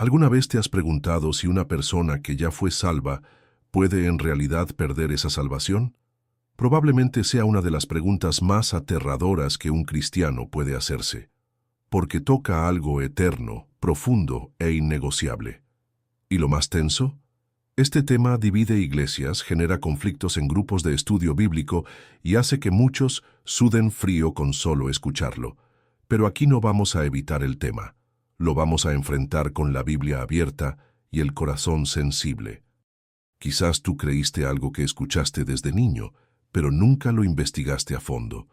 ¿Alguna vez te has preguntado si una persona que ya fue salva puede en realidad perder esa salvación? Probablemente sea una de las preguntas más aterradoras que un cristiano puede hacerse, porque toca algo eterno, profundo e innegociable. ¿Y lo más tenso? Este tema divide iglesias, genera conflictos en grupos de estudio bíblico y hace que muchos suden frío con solo escucharlo. Pero aquí no vamos a evitar el tema. Lo vamos a enfrentar con la Biblia abierta y el corazón sensible. Quizás tú creíste algo que escuchaste desde niño, pero nunca lo investigaste a fondo.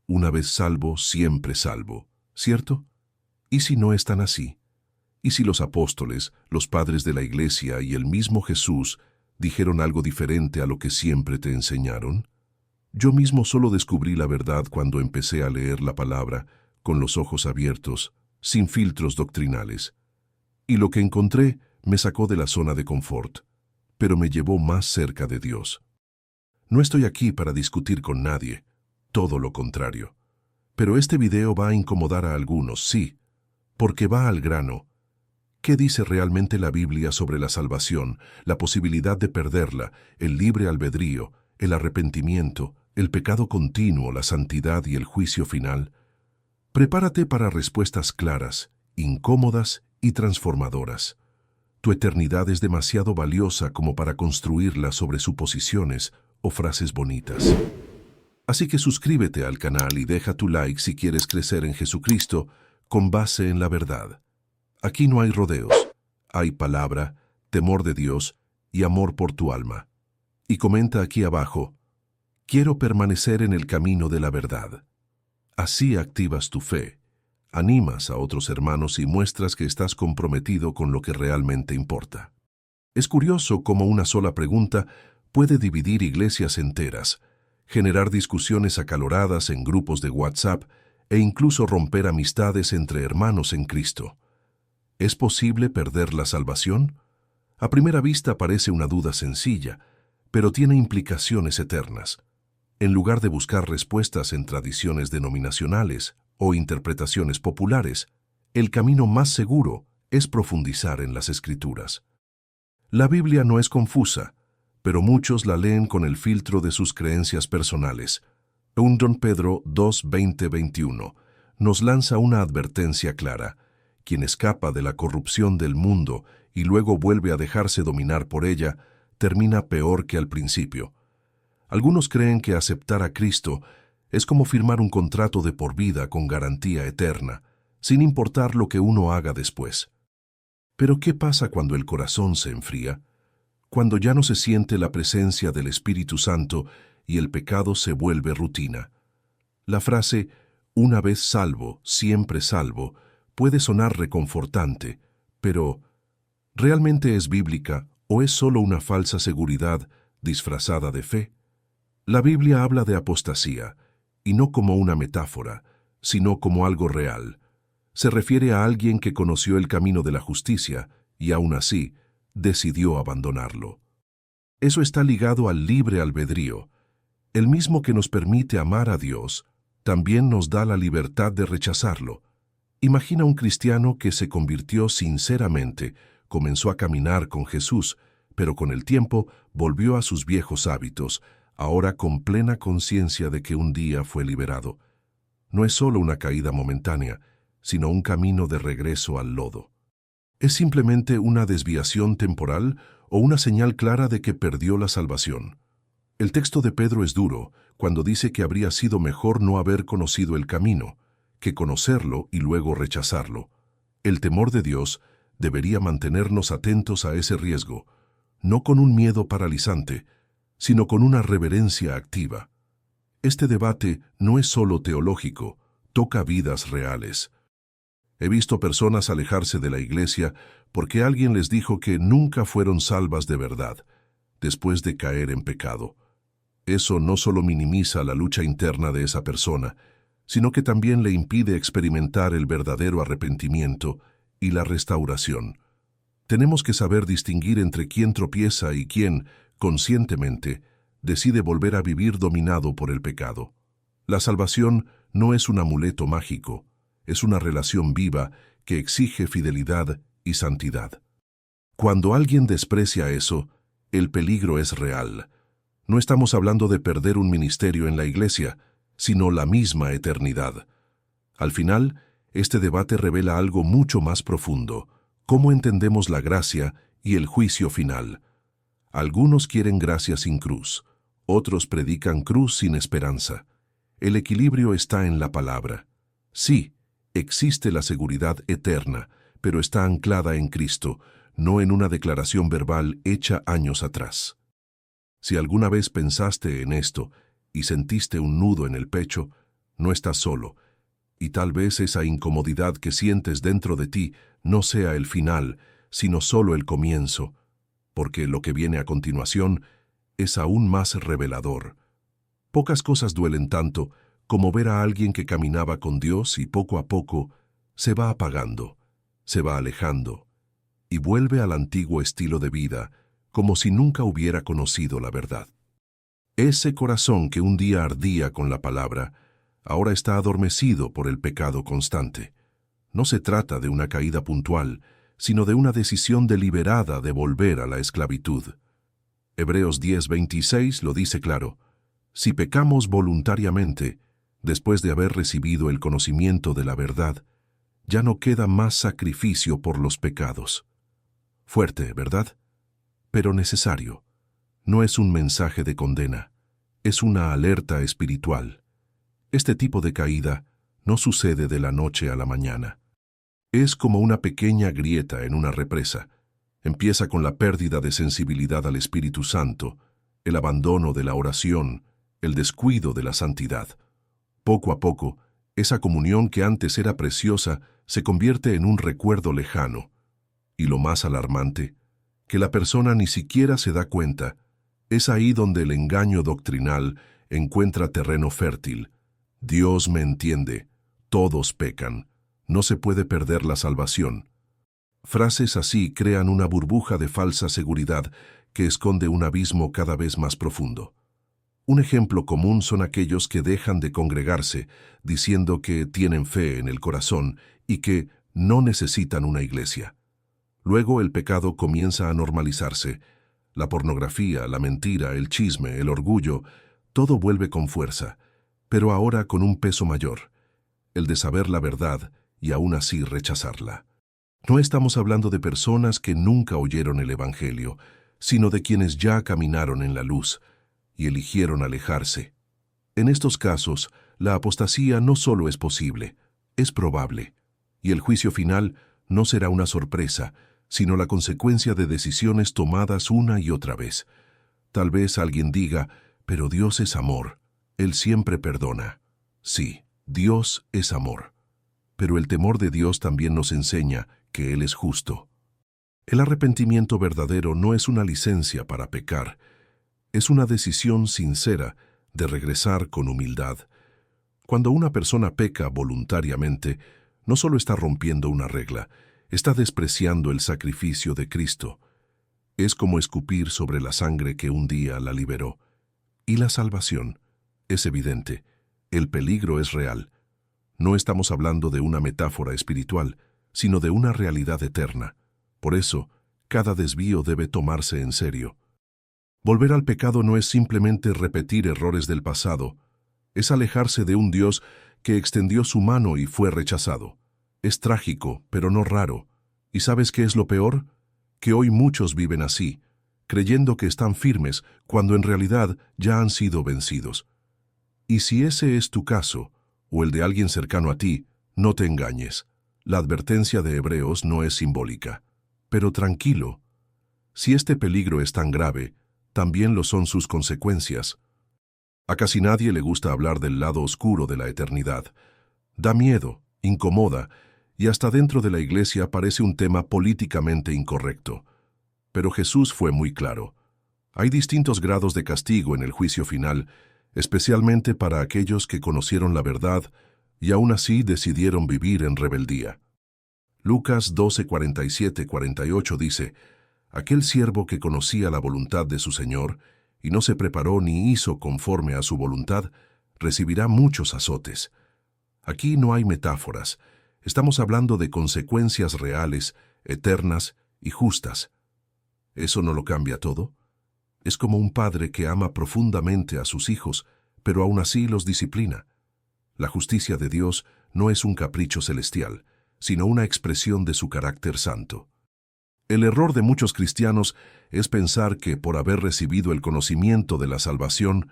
Una vez salvo, siempre salvo, ¿cierto? ¿Y si no es tan así? ¿Y si los apóstoles, los padres de la iglesia y el mismo Jesús dijeron algo diferente a lo que siempre te enseñaron? Yo mismo solo descubrí la verdad cuando empecé a leer la palabra con los ojos abiertos, sin filtros doctrinales. Y lo que encontré me sacó de la zona de confort, pero me llevó más cerca de Dios. No estoy aquí para discutir con nadie, todo lo contrario. Pero este video va a incomodar a algunos, sí, porque va al grano. ¿Qué dice realmente la Biblia sobre la salvación, la posibilidad de perderla, el libre albedrío, el arrepentimiento, el pecado continuo, la santidad y el juicio final? Prepárate para respuestas claras, incómodas y transformadoras. Tu eternidad es demasiado valiosa como para construirla sobre suposiciones o frases bonitas. Así que suscríbete al canal y deja tu like si quieres crecer en Jesucristo con base en la verdad. Aquí no hay rodeos, hay palabra, temor de Dios y amor por tu alma. Y comenta aquí abajo, quiero permanecer en el camino de la verdad. Así activas tu fe, animas a otros hermanos y muestras que estás comprometido con lo que realmente importa. Es curioso cómo una sola pregunta puede dividir iglesias enteras, generar discusiones acaloradas en grupos de WhatsApp e incluso romper amistades entre hermanos en Cristo. ¿Es posible perder la salvación? A primera vista parece una duda sencilla, pero tiene implicaciones eternas. En lugar de buscar respuestas en tradiciones denominacionales o interpretaciones populares, el camino más seguro es profundizar en las Escrituras. La Biblia no es confusa, pero muchos la leen con el filtro de sus creencias personales. 1 Pedro 2:20-21 nos lanza una advertencia clara. Quien escapa de la corrupción del mundo y luego vuelve a dejarse dominar por ella, termina peor que al principio. Algunos creen que aceptar a Cristo es como firmar un contrato de por vida con garantía eterna, sin importar lo que uno haga después. Pero ¿qué pasa cuando el corazón se enfría? Cuando ya no se siente la presencia del Espíritu Santo y el pecado se vuelve rutina. La frase, una vez salvo, siempre salvo, puede sonar reconfortante, pero ¿realmente es bíblica o es solo una falsa seguridad disfrazada de fe? La Biblia habla de apostasía, y no como una metáfora, sino como algo real. Se refiere a alguien que conoció el camino de la justicia y aún así decidió abandonarlo. Eso está ligado al libre albedrío. El mismo que nos permite amar a Dios, también nos da la libertad de rechazarlo. Imagina un cristiano que se convirtió sinceramente, comenzó a caminar con Jesús, pero con el tiempo volvió a sus viejos hábitos, ahora con plena conciencia de que un día fue liberado. No es solo una caída momentánea, sino un camino de regreso al lodo. ¿Es simplemente una desviación temporal o una señal clara de que perdió la salvación? El texto de Pedro es duro cuando dice que habría sido mejor no haber conocido el camino, que conocerlo y luego rechazarlo. El temor de Dios debería mantenernos atentos a ese riesgo, no con un miedo paralizante, sino con una reverencia activa. Este debate no es solo teológico, toca vidas reales. He visto personas alejarse de la iglesia porque alguien les dijo que nunca fueron salvas de verdad, después de caer en pecado. Eso no solo minimiza la lucha interna de esa persona, sino que también le impide experimentar el verdadero arrepentimiento y la restauración. Tenemos que saber distinguir entre quién tropieza y quién, conscientemente, decide volver a vivir dominado por el pecado. La salvación no es un amuleto mágico, es una relación viva que exige fidelidad y santidad. Cuando alguien desprecia eso, el peligro es real. No estamos hablando de perder un ministerio en la iglesia, sino la misma eternidad. Al final, este debate revela algo mucho más profundo: cómo entendemos la gracia y el juicio final. Algunos quieren gracia sin cruz, otros predican cruz sin esperanza. El equilibrio está en la palabra. Sí, existe la seguridad eterna, pero está anclada en Cristo, no en una declaración verbal hecha años atrás. Si alguna vez pensaste en esto y sentiste un nudo en el pecho, no estás solo, y tal vez esa incomodidad que sientes dentro de ti no sea el final, sino solo el comienzo, porque lo que viene a continuación es aún más revelador. Pocas cosas duelen tanto como ver a alguien que caminaba con Dios y poco a poco se va apagando, se va alejando, y vuelve al antiguo estilo de vida, como si nunca hubiera conocido la verdad. Ese corazón que un día ardía con la palabra, ahora está adormecido por el pecado constante. No se trata de una caída puntual, sino de una decisión deliberada de volver a la esclavitud. Hebreos 10:26 lo dice claro: si pecamos voluntariamente, después de haber recibido el conocimiento de la verdad, ya no queda más sacrificio por los pecados. Fuerte, ¿verdad? Pero necesario. No es un mensaje de condena, es una alerta espiritual. Este tipo de caída no sucede de la noche a la mañana. Es como una pequeña grieta en una represa. Empieza con la pérdida de sensibilidad al Espíritu Santo, el abandono de la oración, el descuido de la santidad. Poco a poco, esa comunión que antes era preciosa se convierte en un recuerdo lejano. Y lo más alarmante, que la persona ni siquiera se da cuenta, es ahí donde el engaño doctrinal encuentra terreno fértil. Dios me entiende, todos pecan, no se puede perder la salvación. Frases así crean una burbuja de falsa seguridad que esconde un abismo cada vez más profundo. Un ejemplo común son aquellos que dejan de congregarse diciendo que tienen fe en el corazón y que no necesitan una iglesia. Luego el pecado comienza a normalizarse. La pornografía, la mentira, el chisme, el orgullo, todo vuelve con fuerza, pero ahora con un peso mayor: el de saber la verdad y aún así rechazarla. No estamos hablando de personas que nunca oyeron el Evangelio, sino de quienes ya caminaron en la luz y eligieron alejarse. En estos casos, la apostasía no solo es posible, es probable, y el juicio final no será una sorpresa, sino la consecuencia de decisiones tomadas una y otra vez. Tal vez alguien diga: pero Dios es amor, Él siempre perdona. Sí, Dios es amor. Pero el temor de Dios también nos enseña que Él es justo. El arrepentimiento verdadero no es una licencia para pecar, es una decisión sincera de regresar con humildad. Cuando una persona peca voluntariamente, no solo está rompiendo una regla, está despreciando el sacrificio de Cristo. Es como escupir sobre la sangre que un día la liberó. Y la salvación es evidente, el peligro es real. No estamos hablando de una metáfora espiritual, sino de una realidad eterna. Por eso, cada desvío debe tomarse en serio. Volver al pecado no es simplemente repetir errores del pasado, es alejarse de un Dios que extendió su mano y fue rechazado. Es trágico, pero no raro. ¿Y sabes qué es lo peor? Que hoy muchos viven así, creyendo que están firmes cuando en realidad ya han sido vencidos. Y si ese es tu caso, o el de alguien cercano a ti, no te engañes. La advertencia de Hebreos no es simbólica. Pero tranquilo, si este peligro es tan grave, también lo son sus consecuencias. A casi nadie le gusta hablar del lado oscuro de la eternidad. Da miedo, incomoda, y hasta dentro de la iglesia parece un tema políticamente incorrecto. Pero Jesús fue muy claro. Hay distintos grados de castigo en el juicio final, especialmente para aquellos que conocieron la verdad y aún así decidieron vivir en rebeldía. Lucas 12:47-48 dice: aquel siervo que conocía la voluntad de su Señor y no se preparó ni hizo conforme a su voluntad, recibirá muchos azotes. Aquí no hay metáforas, estamos hablando de consecuencias reales eternas y justas. ¿Eso no lo cambia todo? Es como un padre que ama profundamente a sus hijos, pero aún así los disciplina. La justicia de Dios no es un capricho celestial, sino una expresión de su carácter santo. El error de muchos cristianos es pensar que por haber recibido el conocimiento de la salvación,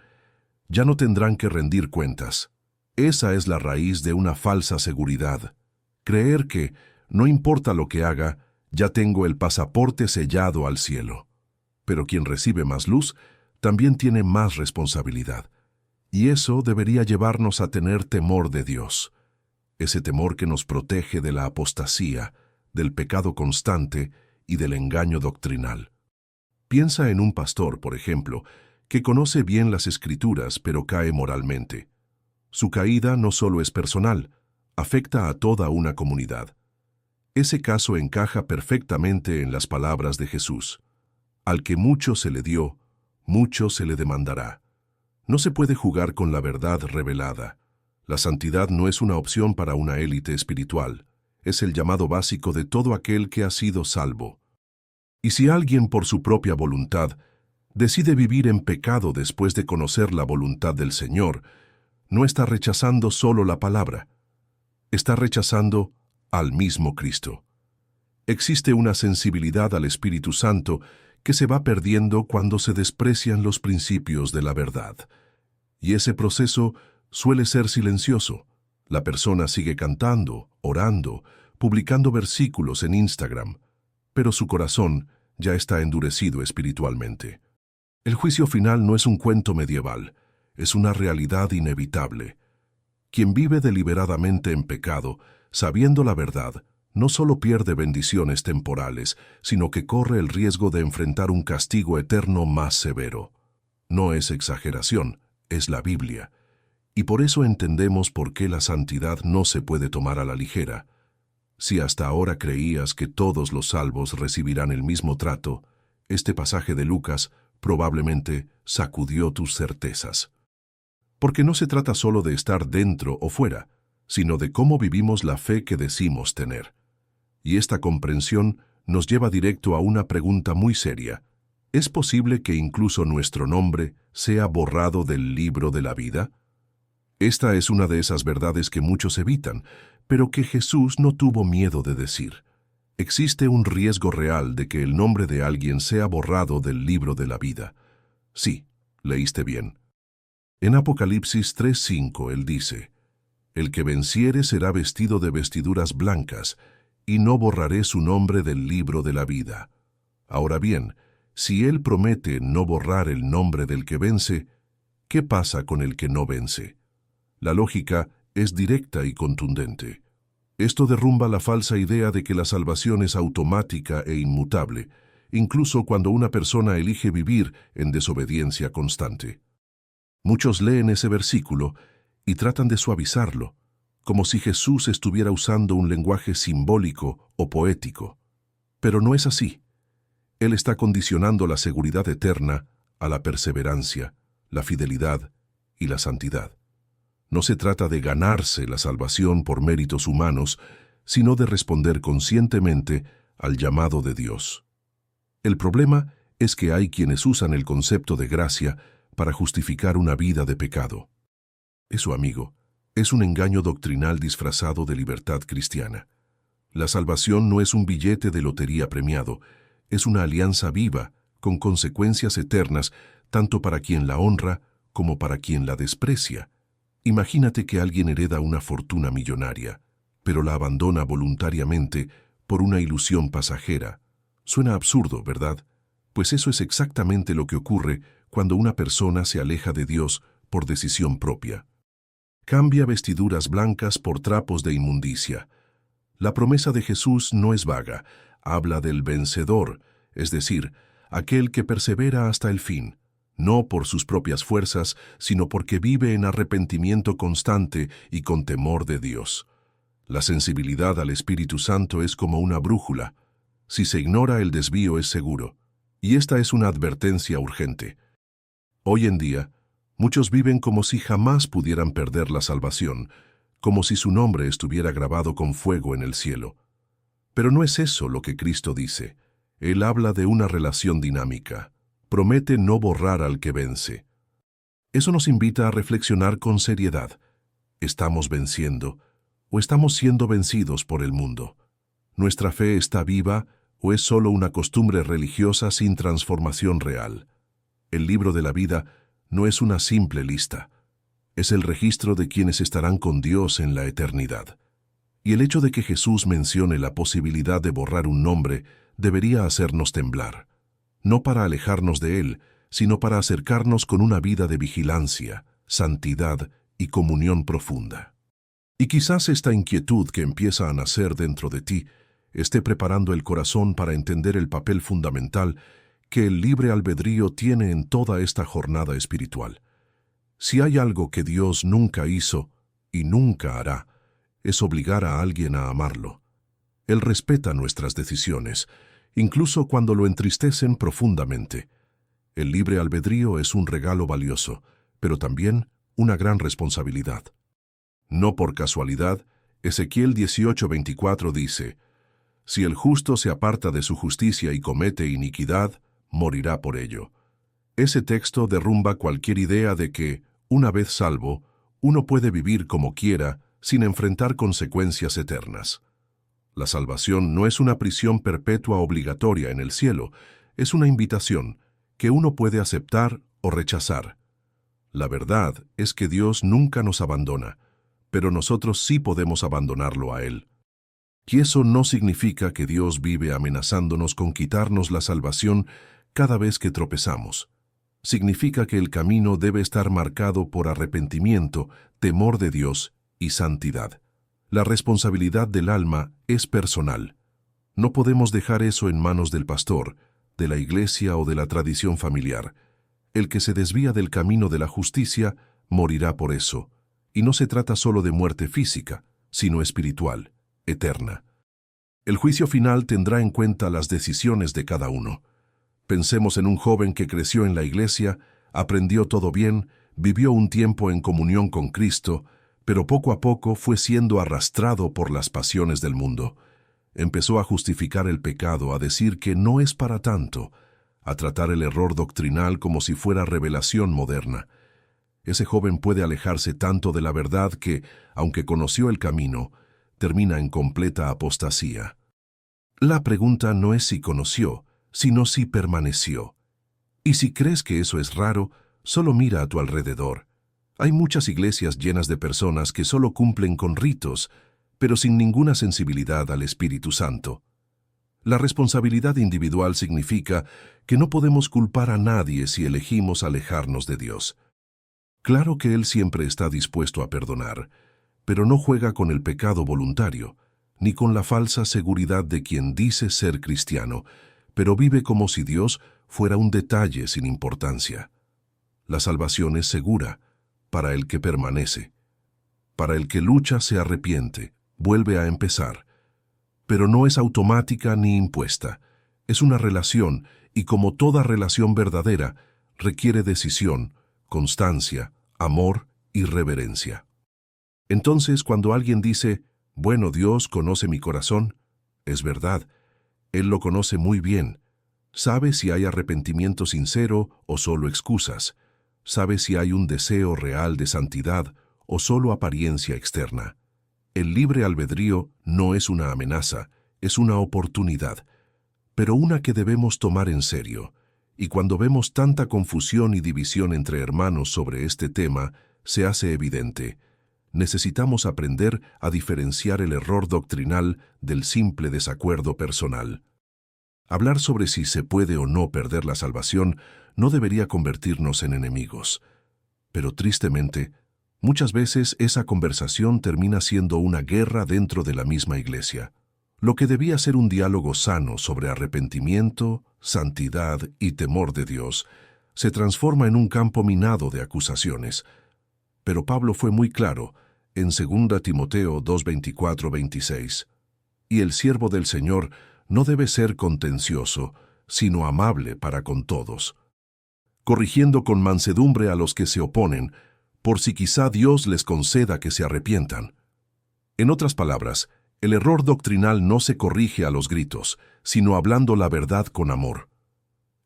ya no tendrán que rendir cuentas. Esa es la raíz de una falsa seguridad. Creer que, no importa lo que haga, ya tengo el pasaporte sellado al cielo. Pero quien recibe más luz, también tiene más responsabilidad. Y eso debería llevarnos a tener temor de Dios. Ese temor que nos protege de la apostasía, del pecado constante y del engaño doctrinal. Piensa en un pastor, por ejemplo, que conoce bien las Escrituras pero cae moralmente. Su caída no solo es personal, afecta a toda una comunidad. Ese caso encaja perfectamente en las palabras de Jesús. Al que mucho se le dio, mucho se le demandará. No se puede jugar con la verdad revelada. La santidad no es una opción para una élite espiritual. Es el llamado básico de todo aquel que ha sido salvo. Y si alguien por su propia voluntad decide vivir en pecado después de conocer la voluntad del Señor, no está rechazando solo la palabra, está rechazando al mismo Cristo. Existe una sensibilidad al Espíritu Santo que se va perdiendo cuando se desprecian los principios de la verdad. Y ese proceso suele ser silencioso. La persona sigue cantando, orando, publicando versículos en Instagram, pero su corazón ya está endurecido espiritualmente. El juicio final no es un cuento medieval, es una realidad inevitable. Quien vive deliberadamente en pecado, sabiendo la verdad, no solo pierde bendiciones temporales, sino que corre el riesgo de enfrentar un castigo eterno más severo. No es exageración, es la Biblia. Y por eso entendemos por qué la santidad no se puede tomar a la ligera. Si hasta ahora creías que todos los salvos recibirán el mismo trato, este pasaje de Lucas probablemente sacudió tus certezas. Porque no se trata solo de estar dentro o fuera, sino de cómo vivimos la fe que decimos tener. Y esta comprensión nos lleva directo a una pregunta muy seria. ¿Es posible que incluso nuestro nombre sea borrado del libro de la vida? Esta es una de esas verdades que muchos evitan, pero que Jesús no tuvo miedo de decir. Existe un riesgo real de que el nombre de alguien sea borrado del libro de la vida. Sí, leíste bien. En Apocalipsis 3:5 él dice: «El que venciere será vestido de vestiduras blancas, y no borraré su nombre del libro de la vida». Ahora bien, si él promete no borrar el nombre del que vence, ¿qué pasa con el que no vence? La lógica es directa y contundente. Esto derrumba la falsa idea de que la salvación es automática e inmutable, incluso cuando una persona elige vivir en desobediencia constante. Muchos leen ese versículo y tratan de suavizarlo, como si Jesús estuviera usando un lenguaje simbólico o poético. Pero no es así. Él está condicionando la seguridad eterna a la perseverancia, la fidelidad y la santidad. No se trata de ganarse la salvación por méritos humanos, sino de responder conscientemente al llamado de Dios. El problema es que hay quienes usan el concepto de gracia para justificar una vida de pecado. Eso, amigo, es un engaño doctrinal disfrazado de libertad cristiana. La salvación no es un billete de lotería premiado, es una alianza viva, con consecuencias eternas, tanto para quien la honra como para quien la desprecia. Imagínate que alguien hereda una fortuna millonaria, pero la abandona voluntariamente por una ilusión pasajera. Suena absurdo, ¿verdad? Pues eso es exactamente lo que ocurre cuando una persona se aleja de Dios por decisión propia. Cambia vestiduras blancas por trapos de inmundicia. La promesa de Jesús no es vaga, habla del vencedor, es decir, aquel que persevera hasta el fin, no por sus propias fuerzas, sino porque vive en arrepentimiento constante y con temor de Dios. La sensibilidad al Espíritu Santo es como una brújula. Si se ignora, el desvío es seguro. Y esta es una advertencia urgente. Hoy en día, muchos viven como si jamás pudieran perder la salvación, como si su nombre estuviera grabado con fuego en el cielo. Pero no es eso lo que Cristo dice. Él habla de una relación dinámica. Promete no borrar al que vence. Eso nos invita a reflexionar con seriedad. ¿Estamos venciendo o estamos siendo vencidos por el mundo? ¿Nuestra fe está viva o es solo una costumbre religiosa sin transformación real? El libro de la vida no es una simple lista. Es el registro de quienes estarán con Dios en la eternidad. Y el hecho de que Jesús mencione la posibilidad de borrar un nombre debería hacernos temblar, no para alejarnos de Él, sino para acercarnos con una vida de vigilancia, santidad y comunión profunda. Y quizás esta inquietud que empieza a nacer dentro de ti esté preparando el corazón para entender el papel fundamental que el libre albedrío tiene en toda esta jornada espiritual. Si hay algo que Dios nunca hizo y nunca hará, es obligar a alguien a amarlo. Él respeta nuestras decisiones, incluso cuando lo entristecen profundamente. El libre albedrío es un regalo valioso, pero también una gran responsabilidad. No por casualidad, Ezequiel 18:24 dice: «Si el justo se aparta de su justicia y comete iniquidad, morirá por ello». Ese texto derrumba cualquier idea de que, una vez salvo, uno puede vivir como quiera sin enfrentar consecuencias eternas. La salvación no es una prisión perpetua obligatoria en el cielo, es una invitación que uno puede aceptar o rechazar. La verdad es que Dios nunca nos abandona, pero nosotros sí podemos abandonarlo a Él. Y eso no significa que Dios vive amenazándonos con quitarnos la salvación cada vez que tropezamos. Significa que el camino debe estar marcado por arrepentimiento, temor de Dios y santidad. La responsabilidad del alma es personal. No podemos dejar eso en manos del pastor, de la iglesia o de la tradición familiar. El que se desvía del camino de la justicia morirá por eso. Y no se trata solo de muerte física, sino espiritual, eterna. El juicio final tendrá en cuenta las decisiones de cada uno. Pensemos en un joven que creció en la iglesia, aprendió todo bien, vivió un tiempo en comunión con Cristo, pero poco a poco fue siendo arrastrado por las pasiones del mundo. Empezó a justificar el pecado, a decir que no es para tanto, a tratar el error doctrinal como si fuera revelación moderna. Ese joven puede alejarse tanto de la verdad que, aunque conoció el camino, termina en completa apostasía. La pregunta no es si conoció, sino si permaneció. Y si crees que eso es raro, solo mira a tu alrededor. Hay muchas iglesias llenas de personas que solo cumplen con ritos, pero sin ninguna sensibilidad al Espíritu Santo. La responsabilidad individual significa que no podemos culpar a nadie si elegimos alejarnos de Dios. Claro que Él siempre está dispuesto a perdonar, pero no juega con el pecado voluntario, ni con la falsa seguridad de quien dice ser cristiano, pero vive como si Dios fuera un detalle sin importancia. La salvación es segura para el que permanece. Para el que lucha se arrepiente, vuelve a empezar. Pero no es automática ni impuesta. Es una relación y, como toda relación verdadera, requiere decisión, constancia, amor y reverencia. Entonces, cuando alguien dice, «Bueno, Dios conoce mi corazón», es verdad. Él lo conoce muy bien. Sabe si hay arrepentimiento sincero o solo excusas. Sabe si hay un deseo real de santidad o solo apariencia externa. El libre albedrío no es una amenaza, es una oportunidad, pero una que debemos tomar en serio. Y cuando vemos tanta confusión y división entre hermanos sobre este tema, se hace evidente. Necesitamos aprender a diferenciar el error doctrinal del simple desacuerdo personal. Hablar sobre si se puede o no perder la salvación no debería convertirnos en enemigos. Pero tristemente, muchas veces esa conversación termina siendo una guerra dentro de la misma iglesia. Lo que debía ser un diálogo sano sobre arrepentimiento, santidad y temor de Dios, se transforma en un campo minado de acusaciones. Pero Pablo fue muy claro en 2 Timoteo 2:24-26. Y el siervo del Señor no debe ser contencioso, sino amable para con todos, corrigiendo con mansedumbre a los que se oponen, por si quizá Dios les conceda que se arrepientan. En otras palabras, El error doctrinal no se corrige a los gritos, sino hablando la verdad con amor.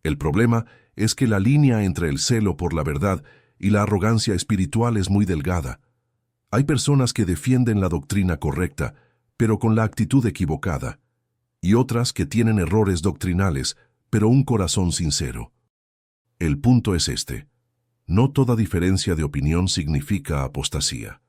El problema es que la línea entre el celo por la verdad y la arrogancia espiritual es muy delgada. Hay personas que defienden la doctrina correcta, pero con la actitud equivocada, y otras que tienen errores doctrinales, pero un corazón sincero. El punto es este: no toda diferencia de opinión significa apostasía.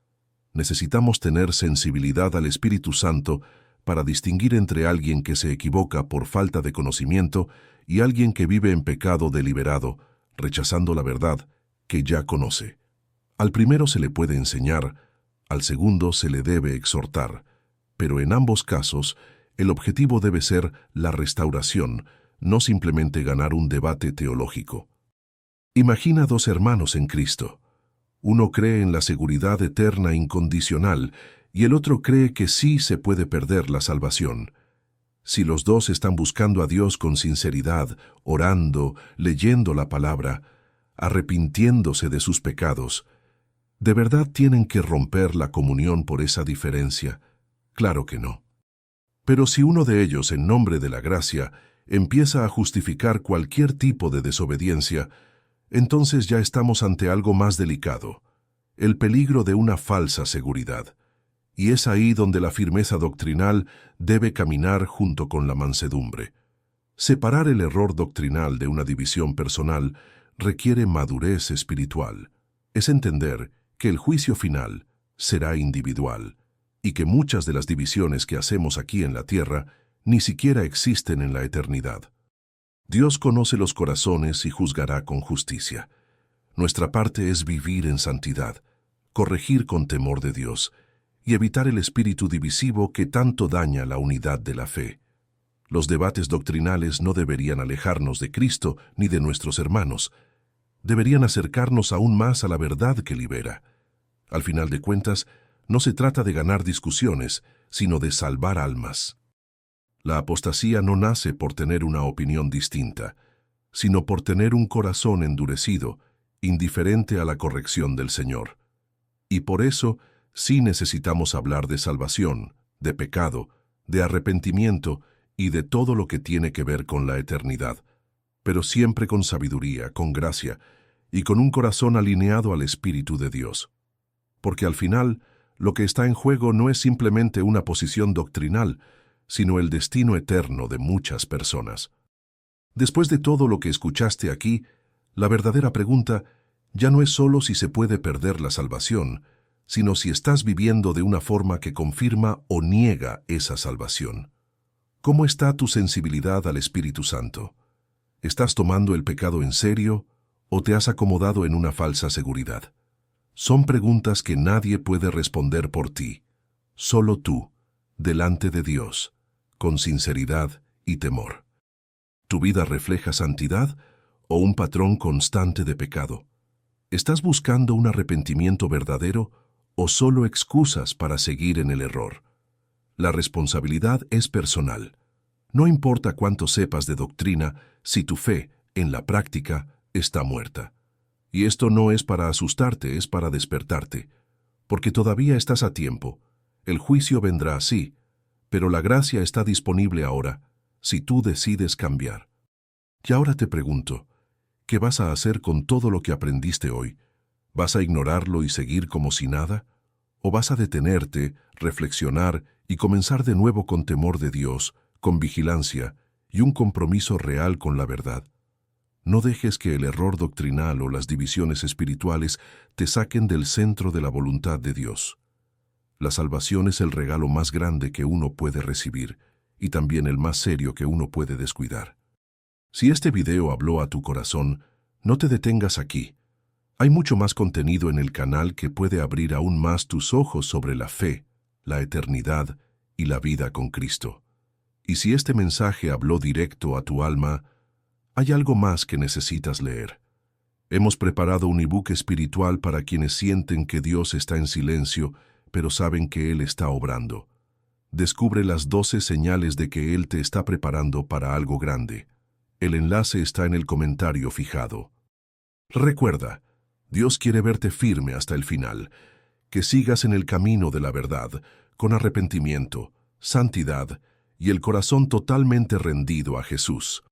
Necesitamos tener sensibilidad al Espíritu Santo para distinguir entre alguien que se equivoca por falta de conocimiento y alguien que vive en pecado deliberado, rechazando la verdad que ya conoce. Al primero se le puede enseñar, al segundo se le debe exhortar, pero en ambos casos el objetivo debe ser la restauración, no simplemente ganar un debate teológico. Imagina dos hermanos en Cristo. Uno cree en la seguridad eterna incondicional y el otro cree que sí se puede perder la salvación. Si los dos están buscando a Dios con sinceridad, orando, leyendo la palabra, arrepintiéndose de sus pecados, ¿de verdad tienen que romper la comunión por esa diferencia? Claro que no. Pero si uno de ellos, en nombre de la gracia, empieza a justificar cualquier tipo de desobediencia, entonces ya estamos ante algo más delicado, el peligro de una falsa seguridad. Y es ahí donde la firmeza doctrinal debe caminar junto con la mansedumbre. Separar el error doctrinal de una división personal requiere madurez espiritual. Es entender que el juicio final será individual y que muchas de las divisiones que hacemos aquí en la tierra ni siquiera existen en la eternidad. Dios conoce los corazones y juzgará con justicia. Nuestra parte es vivir en santidad, corregir con temor de Dios y evitar el espíritu divisivo que tanto daña la unidad de la fe. Los debates doctrinales no deberían alejarnos de Cristo ni de nuestros hermanos. Deberían acercarnos aún más a la verdad que libera. Al final de cuentas, no se trata de ganar discusiones, sino de salvar almas. La apostasía no nace por tener una opinión distinta, sino por tener un corazón endurecido, indiferente a la corrección del Señor. Y por eso, sí necesitamos hablar de salvación, de pecado, de arrepentimiento y de todo lo que tiene que ver con la eternidad, pero siempre con sabiduría, con gracia y con un corazón alineado al Espíritu de Dios. Porque al final, lo que está en juego no es simplemente una posición doctrinal, sino el destino eterno de muchas personas. Después de todo lo que escuchaste aquí, la verdadera pregunta ya no es solo si se puede perder la salvación, sino si estás viviendo de una forma que confirma o niega esa salvación. ¿Cómo está tu sensibilidad al Espíritu Santo? ¿Estás tomando el pecado en serio o te has acomodado en una falsa seguridad? Son preguntas que nadie puede responder por ti, solo tú, delante de Dios, con sinceridad y temor. ¿Tu vida refleja santidad o un patrón constante de pecado? ¿Estás buscando un arrepentimiento verdadero o solo excusas para seguir en el error? La responsabilidad es personal. No importa cuánto sepas de doctrina, si tu fe, en la práctica, está muerta. Y esto no es para asustarte, es para despertarte, porque todavía estás a tiempo. El juicio vendrá así, pero la gracia está disponible ahora, si tú decides cambiar. Y ahora te pregunto, ¿qué vas a hacer con todo lo que aprendiste hoy? ¿Vas a ignorarlo y seguir como si nada? ¿O vas a detenerte, reflexionar y comenzar de nuevo con temor de Dios, con vigilancia y un compromiso real con la verdad? No dejes que el error doctrinal o las divisiones espirituales te saquen del centro de la voluntad de Dios. La salvación es el regalo más grande que uno puede recibir y también el más serio que uno puede descuidar. Si este video habló a tu corazón, no te detengas aquí. Hay mucho más contenido en el canal que puede abrir aún más tus ojos sobre la fe, la eternidad y la vida con Cristo. Y si este mensaje habló directo a tu alma, hay algo más que necesitas leer. Hemos preparado un ebook espiritual para quienes sienten que Dios está en silencio, pero saben que Él está obrando. Descubre las 12 señales de que Él te está preparando para algo grande. El enlace está en el comentario fijado. Recuerda, Dios quiere verte firme hasta el final, que sigas en el camino de la verdad, con arrepentimiento, santidad y el corazón totalmente rendido a Jesús.